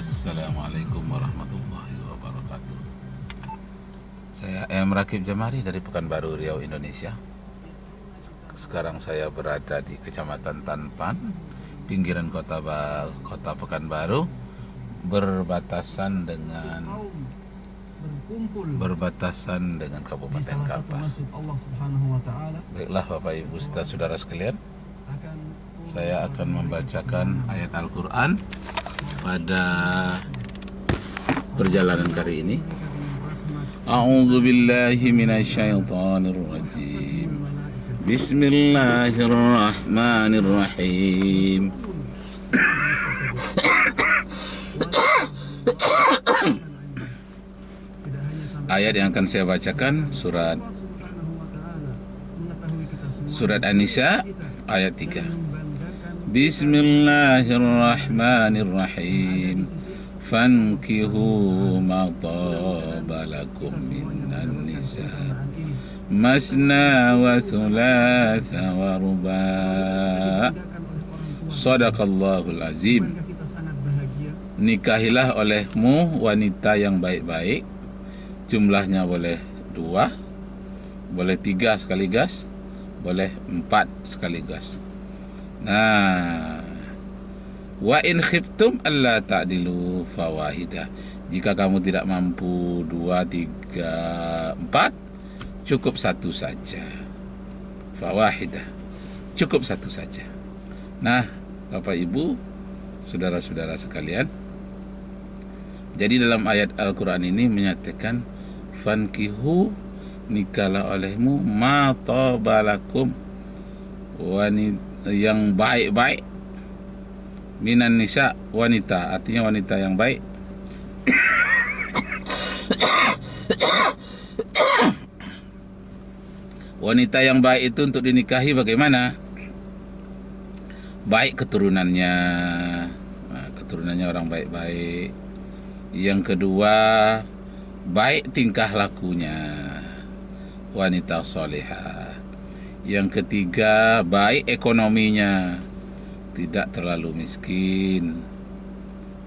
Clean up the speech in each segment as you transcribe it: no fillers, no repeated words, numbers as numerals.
Assalamualaikum warahmatullahi wabarakatuh. Saya M. Rakib Jamari dari Pekanbaru, Riau, Indonesia. Sekarang saya berada di Kecamatan Tanpan, pinggiran kota Pekanbaru, berbatasan dengan Kabupaten Kampar. Baiklah Bapak Ibu saudara sekalian, saya akan membacakan ayat Al-Quran pada perjalanan kali ini. A'udzu billahi minasyaitonir rajim. Bismillahirrahmanirrahim. Ayat yang akan saya bacakan surat An-Nisa ayat 3. Bismillahirrahmanirrahim. Fankihu ma taba lakum minan nisa masna wa thulatha wa ruba'. Shadaqallahul azim. Nikahilah olehmu wanita yang baik-baik, jumlahnya boleh 2, boleh 3 sekaligus, boleh 4 sekaligus. Nah, wa in khiftum alla ta'dilu fawahidah. Jika kamu tidak mampu 2, 3, 4, cukup 1 saja. Fawahidah, cukup 1 saja. Nah, Bapak Ibu, saudara-saudara sekalian, jadi dalam ayat Al-Quran ini menyatakan fankihu, nikahlah olehmu, ma tabalakum, wanita yang baik-baik, minan nisa, wanita, artinya wanita yang baik. Wanita yang baik itu untuk dinikahi bagaimana? Baik keturunannya, keturunannya orang baik-baik. Yang kedua, baik tingkah lakunya, wanita solehah. Yang ketiga, baik ekonominya, tidak terlalu miskin.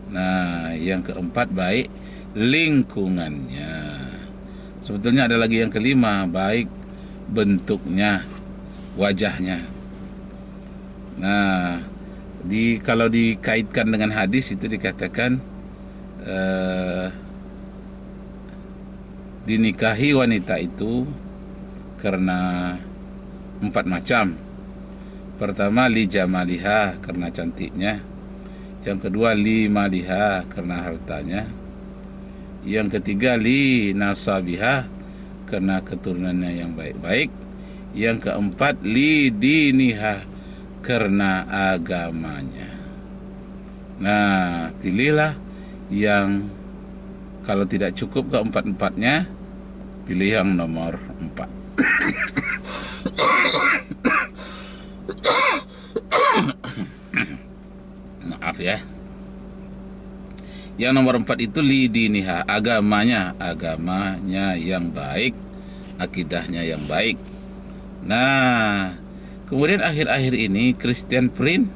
Nah, yang keempat, baik lingkungannya. Sebetulnya ada lagi yang kelima, baik bentuknya, wajahnya. Nah, kalau dikaitkan dengan hadis itu dikatakan dinikahi wanita itu karena 4 macam. Pertama, li jamaliha, karena cantiknya. Yang kedua, li maliha, karena hartanya. Yang ketiga, li nasabiha, karena keturunannya yang baik-baik. Yang keempat, li diniha, karena agamanya. Nah, pilihlah yang kalau tidak cukup keempat-empatnya, pilih yang nomor 4. Maaf ya. Yang nomor 4 itu lidiniha, agamanya yang baik, akidahnya yang baik. Nah, kemudian akhir-akhir ini Christian Prince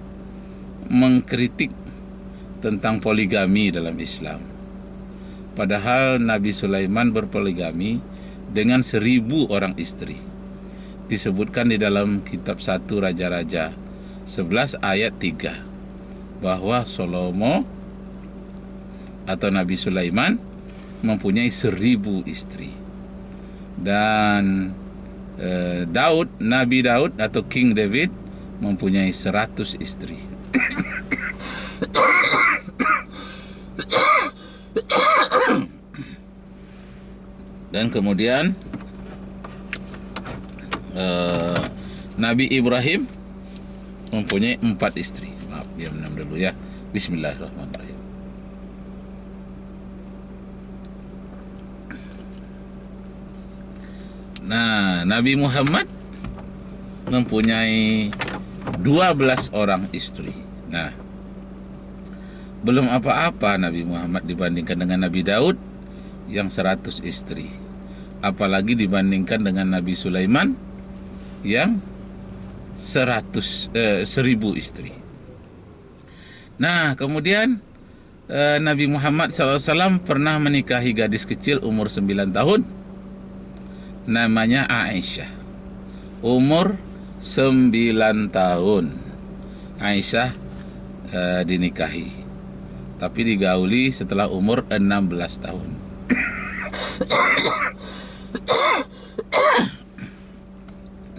mengkritik tentang poligami dalam Islam. Padahal Nabi Sulaiman berpoligami dengan 1000 orang istri. Disebutkan di dalam kitab 1 Raja-Raja 11 ayat 3 bahwa Salomo atau Nabi Sulaiman mempunyai 1000 istri. Dan Nabi Daud atau King David mempunyai 100 istri. Dan kemudian Nabi Ibrahim mempunyai 4 istri. Maaf, diam dulu ya. Bismillahirrahmanirrahim. Nah, Nabi Muhammad mempunyai 12 orang istri. Nah, belum apa-apa Nabi Muhammad dibandingkan dengan Nabi Daud yang 100 istri. Apalagi dibandingkan dengan Nabi Sulaiman yang 1000 istri. Nah, kemudian Nabi Muhammad SAW pernah menikahi gadis kecil umur 9 tahun, namanya Aisyah. Umur 9 tahun Aisyah dinikahi, tapi digauli setelah umur 16 tahun.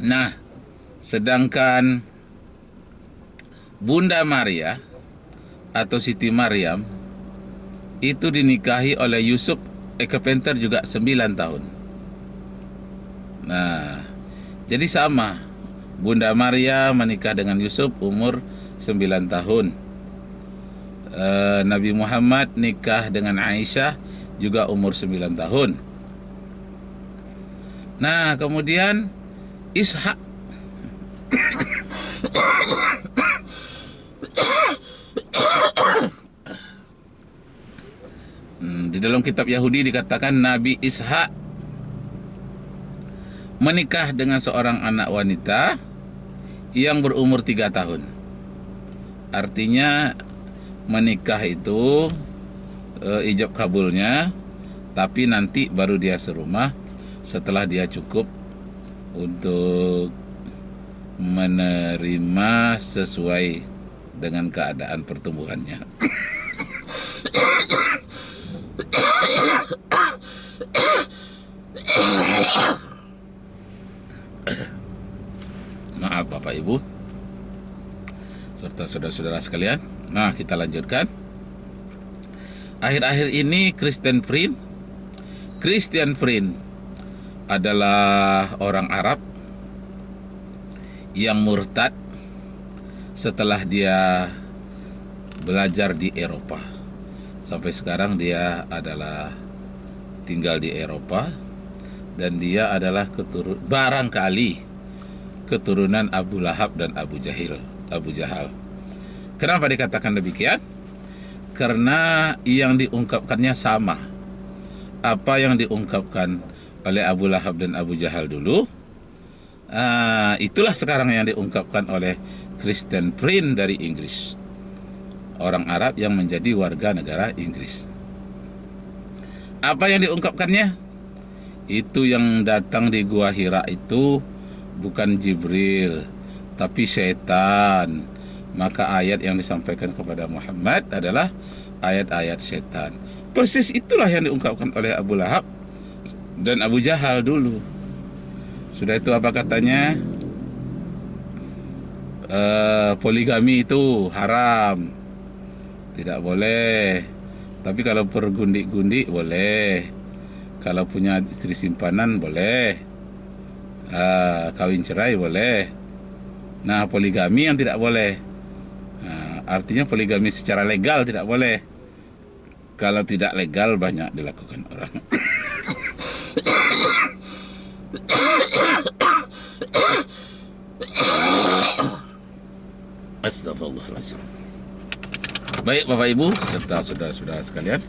Nah, sedangkan Bunda Maria atau Siti Maryam itu dinikahi oleh Yusuf Ekepenter juga 9 tahun. Nah, jadi sama. Bunda Maria menikah dengan Yusuf umur 9 tahun. Nabi Muhammad nikah dengan Aisyah juga umur 9 tahun. Nah, kemudian Ishak di dalam kitab Yahudi dikatakan Nabi Ishak menikah dengan seorang anak wanita yang berumur 3 tahun. Artinya menikah itu ijab kabulnya, tapi nanti baru dia serumah setelah dia cukup untuk menerima sesuai dengan keadaan pertumbuhannya. Maaf Bapak Ibu serta saudara-saudara sekalian. Nah, kita lanjutkan. Akhir-akhir ini Christian Prince adalah orang Arab yang murtad setelah dia belajar di Eropa. Sampai sekarang dia adalah tinggal di Eropa, dan dia adalah barangkali keturunan Abu Lahab dan Abu Jahal. Kenapa dikatakan demikian? Karena yang diungkapkannya sama. Apa yang diungkapkan oleh Abu Lahab dan Abu Jahal dulu, itulah sekarang yang diungkapkan oleh Christian Prince dari Inggris, orang Arab yang menjadi warga negara Inggris. Apa yang diungkapkannya? Itu yang datang di Gua Hira itu bukan Jibril, tapi setan. Maka ayat yang disampaikan kepada Muhammad adalah ayat-ayat setan. Persis itulah yang diungkapkan oleh Abu Lahab dan Abu Jahal dulu. Sudah itu apa katanya? Poligami itu haram, tidak boleh. Tapi kalau pergundik-gundik boleh. Kalau punya istri simpanan boleh. Kawin cerai boleh. Nah, poligami yang tidak boleh. Artinya poligami secara legal tidak boleh. Kalau tidak legal banyak dilakukan orang. Astagfirullahaladzim. Baik Bapak Ibu serta saudara-saudara sekalian,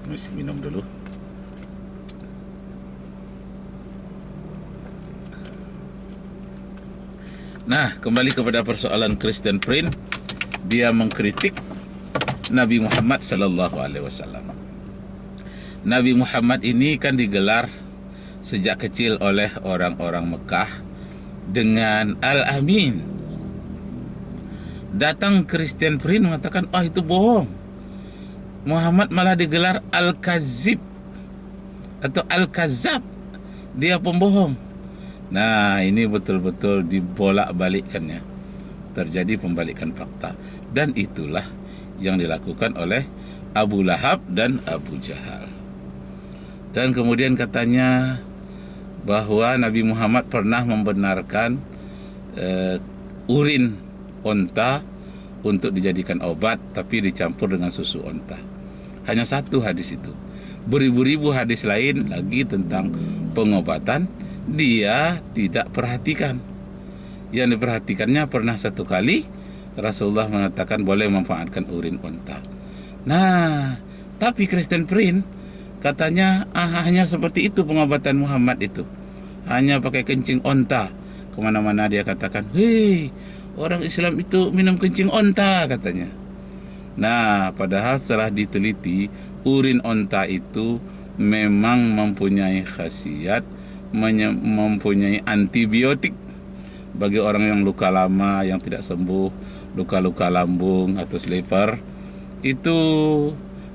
mesti minum dulu. Nah, kembali kepada persoalan Christian Prince. Dia mengkritik Nabi Muhammad sallallahu alaihi wasallam. Nabi Muhammad ini kan digelar sejak kecil oleh orang-orang Mekah dengan Al-Amin. Datang Christian Prince mengatakan, itu bohong. Muhammad malah digelar Al-Kazib atau Al-Kazab. Dia pembohong. Nah, ini betul-betul dibolak-balikkannya. Terjadi pembalikan fakta. Dan itulah yang dilakukan oleh Abu Lahab dan Abu Jahal. Dan kemudian katanya bahwa Nabi Muhammad pernah membenarkan urin onta untuk dijadikan obat, tapi dicampur dengan susu onta. Hanya satu hadis itu. Beribu-ribu hadis lain lagi tentang pengobatan dia tidak perhatikan. Yang diperhatikannya pernah satu kali Rasulullah mengatakan boleh memanfaatkan urin onta. Nah, tapi Christian Prince katanya hanya seperti itu pengobatan Muhammad itu. Hanya pakai kencing onta. Kemana-mana dia katakan, hei, orang Islam itu minum kencing onta katanya. Nah, padahal setelah diteliti, urin onta itu memang mempunyai khasiat, mempunyai antibiotik bagi orang yang luka lama, yang tidak sembuh, luka-luka lambung atau liver. Itu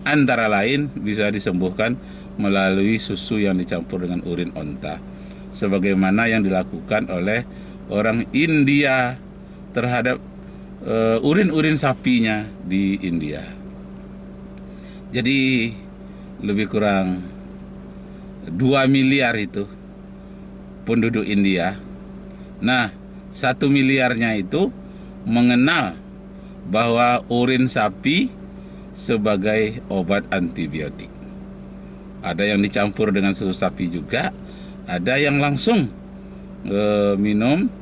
antara lain bisa disembuhkan melalui susu yang dicampur dengan urin onta, sebagaimana yang dilakukan oleh orang India terhadap urin-urin sapinya di India. Jadi lebih kurang 2 miliar itu penduduk India. Nah, 1 miliarnya itu mengenal bahwa urin sapi sebagai obat antibiotik. Ada yang dicampur dengan susu sapi juga, ada yang langsung minum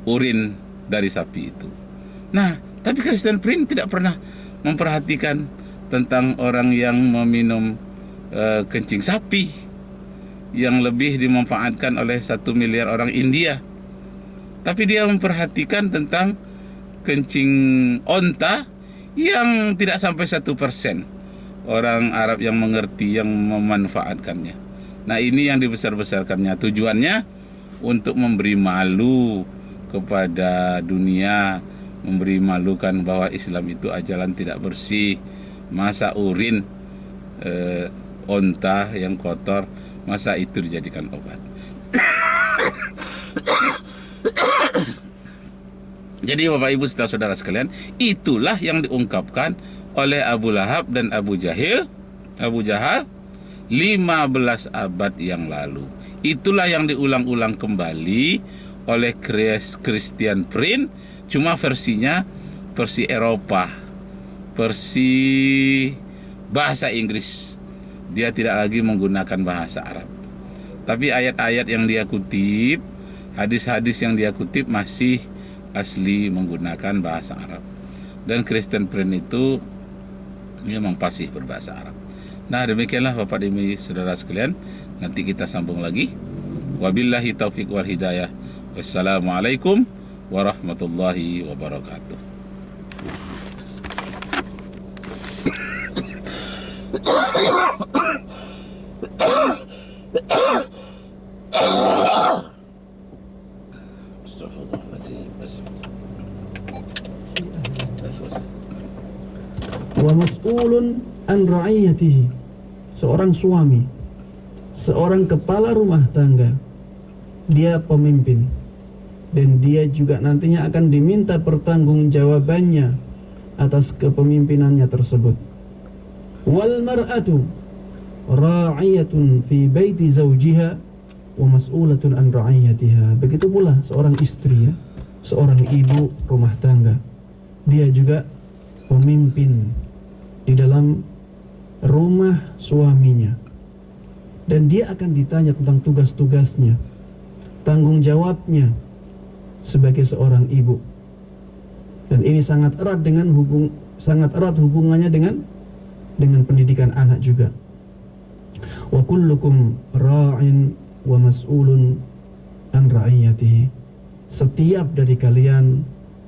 urin dari sapi itu. Nah, tapi Christian Prince tidak pernah memperhatikan tentang orang yang meminum kencing sapi yang lebih dimanfaatkan oleh 1 miliar orang India. Tapi dia memperhatikan tentang kencing onta yang tidak sampai 1% orang Arab yang mengerti, yang memanfaatkannya. Nah, ini yang dibesar-besarkannya. Tujuannya untuk memberi malu kepada dunia, memberi malukan bahwa Islam itu ajaran tidak bersih. Masa urin onta yang kotor, masa itu dijadikan obat. Jadi Bapak Ibu saudara sekalian, itulah yang diungkapkan oleh Abu Lahab dan Abu Jahal 15 abad yang lalu. Itulah yang diulang-ulang kembali oleh Christian Prince, cuma versinya versi Eropa, versi bahasa Inggris. Dia tidak lagi menggunakan bahasa Arab. Tapi ayat-ayat yang dia kutip, hadis-hadis yang dia kutip masih asli menggunakan bahasa Arab. Dan Christian Prince itu memang fasih berbahasa Arab. Nah, demikianlah Bapak Ibu saudara sekalian. Nanti kita sambung lagi. Wabillahi taufiq wal hidayah. Wassalamualaikum warahmatullahi wabarakatuh. Wa mas'ulun an ra'iyatihi, seorang suami, seorang kepala rumah tangga, dia pemimpin, dan dia juga nantinya akan diminta pertanggungjawabannya atas kepemimpinannya tersebut. Wal mar'atu ra'iyatun fi baiti zawjiha wa mas'ulatun an ra'iyatiha. Begitu pula seorang istri, ya, seorang ibu rumah tangga, dia juga pemimpin di dalam rumah suaminya, dan dia akan ditanya tentang tugas-tugasnya, tanggung jawabnya sebagai seorang ibu. Dan ini sangat erat hubungannya dengan pendidikan anak juga. Wa kullukum ra'in wa mas'ulun an ra'iyatihi. Setiap dari kalian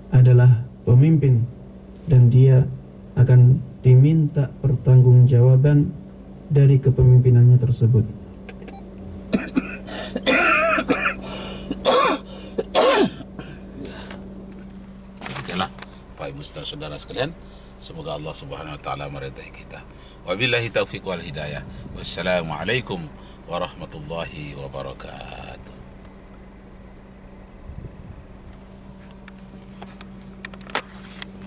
adalah pemimpin, dan dia akan diminta pertanggungjawaban dari kepemimpinannya tersebut. Okelah, Pak Ibu saudara sekalian, semoga Allah Subhanahu wa taala meridai kita. Wabillahi taufiq wal hidayah. Wassalamualaikum warahmatullahi wabarakatuh.